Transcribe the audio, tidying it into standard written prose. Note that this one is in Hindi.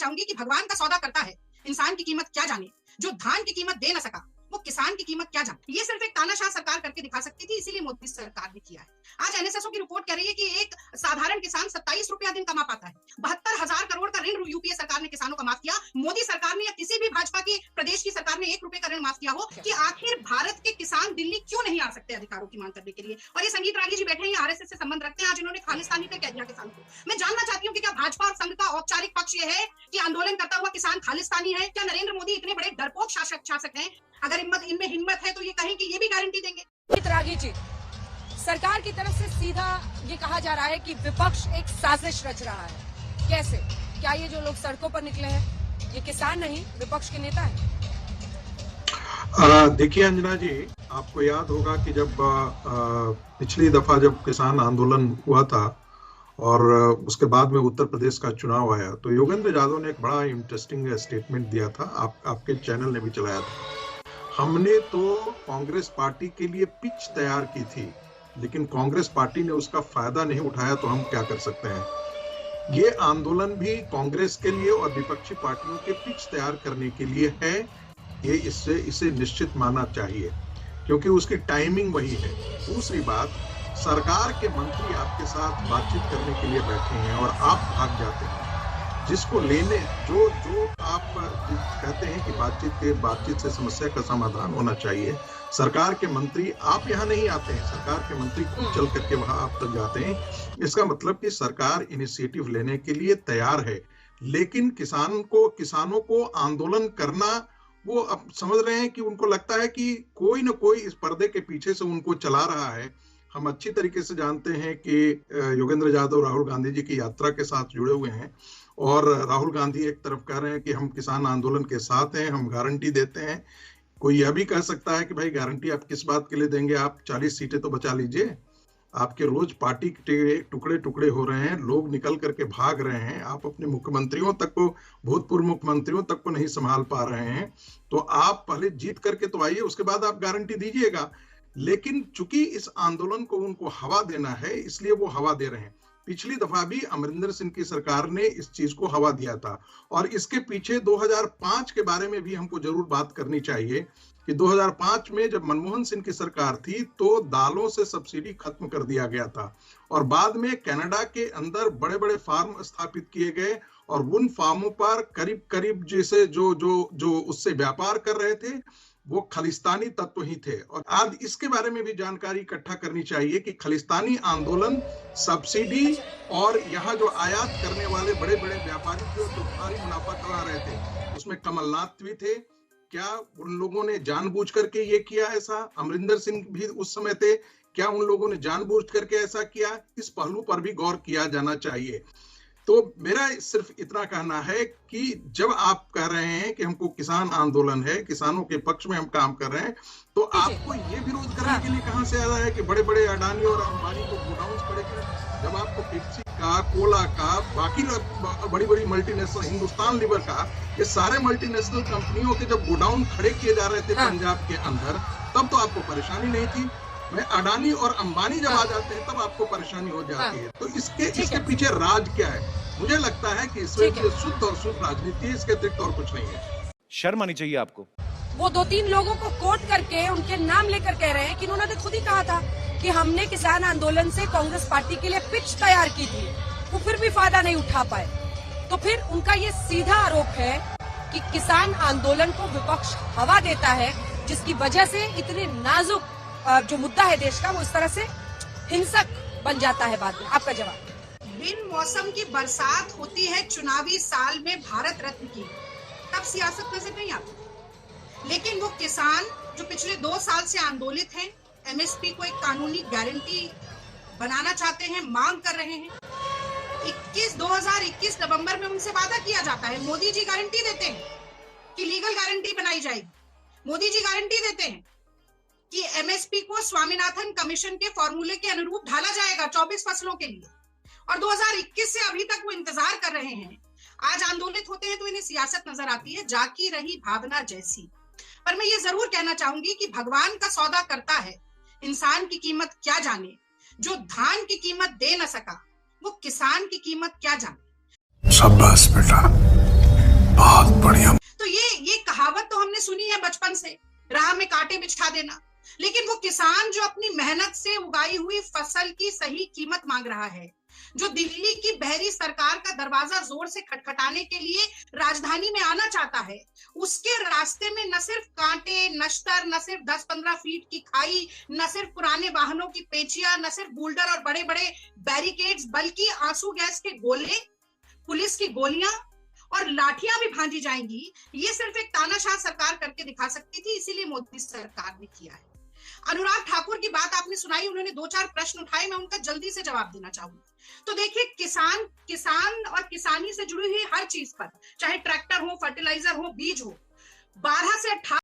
चाहूंगी कि भगवान का सौदा करता है, इंसान की कीमत क्या जाने, जो धान की कीमत दे न सका वो किसान की कीमत क्या जाने। ये सिर्फ एक तानाशाह सरकार करके दिखा सकती थी, इसीलिए मोदी सरकार ने किया है। आज एनएसएसओ की रिपोर्ट कह रही है कि एक साधारण किसान 27 रुपया दिन कमा पाता है। 72,000 करोड़ का ऋण यूपीए सरकार ने किसानों का माफ किया। मोदी सरकार ने या किसी भी भाजपा की प्रदेश की सरकार ने 1 रुपए का ऋण माफ किया हो कि आखिर भारत के किसान दिल्ली क्यों नहीं आ सकते अधिकारों की मांग करने के लिए। और ये संगीत रागी जी बैठे हैं, आरएसएस से संबंध रखते हैं, आज इन्होंने खालिस्तानी पे कह दिया किसान को। मैं जानना चाहती हूँ कि क्या भाजपा और संघ का औपचारिक पक्ष ये है कि आंदोलन करता हुआ किसान खालिस्तानी है? क्या नरेंद्र मोदी इतने बड़े डरपोक शासक हैं? अगर इनमें हिम्मत है तो ये कहें कि ये भी गारंटी देंगे। रागी जी, सरकार की तरफ से सीधा ये कहा जा रहा है कि विपक्ष एक साजिश रच रहा है। कैसे? क्या ये जो लोग सड़कों पर निकले हैं ये किसान नहीं विपक्ष के नेता हैं? देखिए अंजना जी, आपको याद होगा कि जब पिछली दफा जब किसान आंदोलन हुआ था और उसके बाद में उत्तर प्रदेश का चुनाव आया तो योगेंद्र यादव ने एक बड़ा इंटरेस्टिंग स्टेटमेंट दिया था, आपके चैनल ने भी चलाया था। हमने तो कांग्रेस पार्टी के लिए पिच तैयार की थी, लेकिन कांग्रेस पार्टी ने उसका फायदा नहीं उठाया, तो हम क्या कर सकते हैं। ये आंदोलन भी कांग्रेस के लिए और विपक्षी पार्टियों के पिच तैयार करने के लिए है। ये इसे निश्चित मानना चाहिए क्योंकि उसकी टाइमिंग वही है। दूसरी बात, सरकार के मंत्री आपके साथ बातचीत करने के लिए बैठे हैं और आप भाग जाते हैं। जिसको लेने जो आप कहते हैं कि बातचीत से समस्या का समाधान होना चाहिए, सरकार के मंत्री आप यहाँ नहीं आते हैं, सरकार के मंत्री खुद चल करके वहां आप तक जाते हैं। इसका मतलब कि सरकार इनिशिएटिव लेने के लिए तैयार है, लेकिन किसानों को आंदोलन करना, वो अब समझ रहे हैं कि उनको लगता है कि कोई ना कोई इस पर्दे के पीछे से उनको चला रहा है। हम अच्छी तरीके से जानते हैं कि योगेंद्र यादव राहुल गांधी जी की यात्रा के साथ जुड़े हुए हैं और राहुल गांधी एक तरफ कह रहे हैं कि हम किसान आंदोलन के साथ हैं, हम गारंटी देते हैं। कोई यह भी कह सकता है कि भाई गारंटी आप किस बात के लिए देंगे, आप 40 सीटें तो बचा लीजिए। आपके रोज पार्टी के टुकड़े टुकड़े हो रहे हैं, लोग निकल करके भाग रहे हैं, आप अपने मुख्यमंत्रियों तक को, भूतपूर्व मुख्यमंत्रियों तक को नहीं संभाल पा रहे हैं, तो आप पहले जीत करके तो आइए, उसके बाद आप गारंटी दीजिएगा। लेकिन चूंकि इस आंदोलन को उनको हवा देना है, इसलिए वो हवा दे रहे हैं। पिछली दफा भी अमरिंदर सिंह की सरकार ने इस चीज को हवा दिया था और इसके पीछे 2005 के बारे में भी हमको जरूर बात करनी चाहिए कि 2005 में जब मनमोहन सिंह की सरकार थी तो दालों से सब्सिडी खत्म कर दिया गया था और बाद में कनाडा के अंदर बड़े बड़े फार्म स्थापित किए गए और उन फार्मों पर करीब करीब जैसे जो उससे व्यापार कर रहे थे वो खालिस्तानी तत्व ही थे। और आज इसके बारे में भी जानकारी इकट्ठा करनी चाहिए कि खालिस्तानी आंदोलन, सब्सिडी और यहाँ जो आयात करने वाले बड़े बड़े व्यापारी थे जो भारी मुनाफा कमा रहे थे, उसमें कमलनाथ भी थे। क्या उन लोगों ने जानबूझ करके ये किया ऐसा? अमरिंदर सिंह भी उस समय थे, क्या उन लोगों ने जानबूझ करके ऐसा किया? इस पहलू पर भी गौर किया जाना चाहिए। तो मेरा सिर्फ इतना कहना है कि जब आप कह रहे हैं कि हमको किसान आंदोलन है, किसानों के पक्ष में हम काम कर रहे हैं, तो आपको ये विरोध करने के लिए कहां से आ रहा है कि बड़े बड़े अडानी और अंबानी को गोडाउन खड़े करें, जब आपको पेप्सी का, कोला का, बाकी बड़ी बड़ी मल्टीनेशनल, हिंदुस्तान लीवर का, ये सारे मल्टीनेशनल कंपनियों के जब गोडाउन खड़े किए जा रहे थे पंजाब के अंदर, तब तो आपको परेशानी नहीं थी। मैं अडानी और अंबानी जब आ जाते हैं तब आपको परेशानी हो जाती है। तो इसके पीछे राज क्या है? मुझे लगता है कि इसमें शुद्ध और शुद्ध राजनीति है, इसके अतिरिक्त और कुछ नहीं है। शर्म आनी चाहिए आपको। वो 2-3 लोगों को कोट करके उनके नाम लेकर कह रहे हैं कि उन्होंने खुद ही कहा था कि हमने किसान आंदोलन से कांग्रेस पार्टी के लिए पिच तैयार की थी, वो फिर भी फायदा नहीं उठा पाए। तो फिर उनका ये सीधा आरोप है कि किसान आंदोलन को विपक्ष हवा देता है, जिसकी वजह से इतने नाजुक जो मुद्दा है देश का वो इस तरह से हिंसक बन जाता है बाद में। आपका जवाब? बिन मौसम की बरसात होती है चुनावी साल में भारत रत्न की, तब सियासत नजर नहीं आती। लेकिन वो किसान जो पिछले 2 साल से आंदोलित हैं, एमएसपी को एक कानूनी गारंटी बनाना चाहते हैं, मांग कर रहे हैं। 2021 नवंबर में उनसे वादा किया जाता है, मोदी जी गारंटी देते हैं कि लीगल गारंटी बनाई जाएगी। मोदी जी गारंटी देते हैं कि एमएसपी को स्वामीनाथन कमीशन के फॉर्मूले के अनुरूप ढाला जाएगा 24 फसलों के लिए, और 2021 से अभी तक वो इंतजार कर रहे हैं। आज आंदोलित होते हैं तो इन्हें सियासत नजर आती है, जाकी रही भावना जैसी। पर मैं ये जरूर कहना चाहूंगी कि भगवान का सौदा करता है, इंसान की कीमत क्या जाने, जो धान की कीमत दे न सका वो किसान की कीमत क्या जाने। शाबाश बेटा। से, राह में कांटे बिछा देना। लेकिन वो किसान जो अपनी मेहनत से उगाई हुई फसल की सही कीमत मांग रहा है, जो दिल्ली की बहरी सरकार का दरवाजा जोर से खटखटाने के लिए राजधानी में आना चाहता है, उसके रास्ते में न सिर्फ कांटे, नश्तर, न सिर्फ 10-15 फीट की खाई, न सिर्फ पुराने वाहनों की पेचियां, न सिर्फ बुलडर और बड़े बड़े बैरिकेड्स, बल्कि आंसू गैस के गोले, पुलिस की गोलियां और लाठियां भी भांजी जाएंगी। ये सिर्फ एक तानाशाह सरकार करके दिखा सकती थी, इसीलिए मोदी सरकार ने किया है। अनुराग ठाकुर की बात आपने सुनाई, उन्होंने 2-4 प्रश्न उठाए, मैं उनका जल्दी से जवाब देना चाहूंगी। तो देखिए, किसान और किसानी से जुड़ी हुई हर चीज पर, चाहे ट्रैक्टर हो, फर्टिलाइजर हो, बीज हो, 12 से 18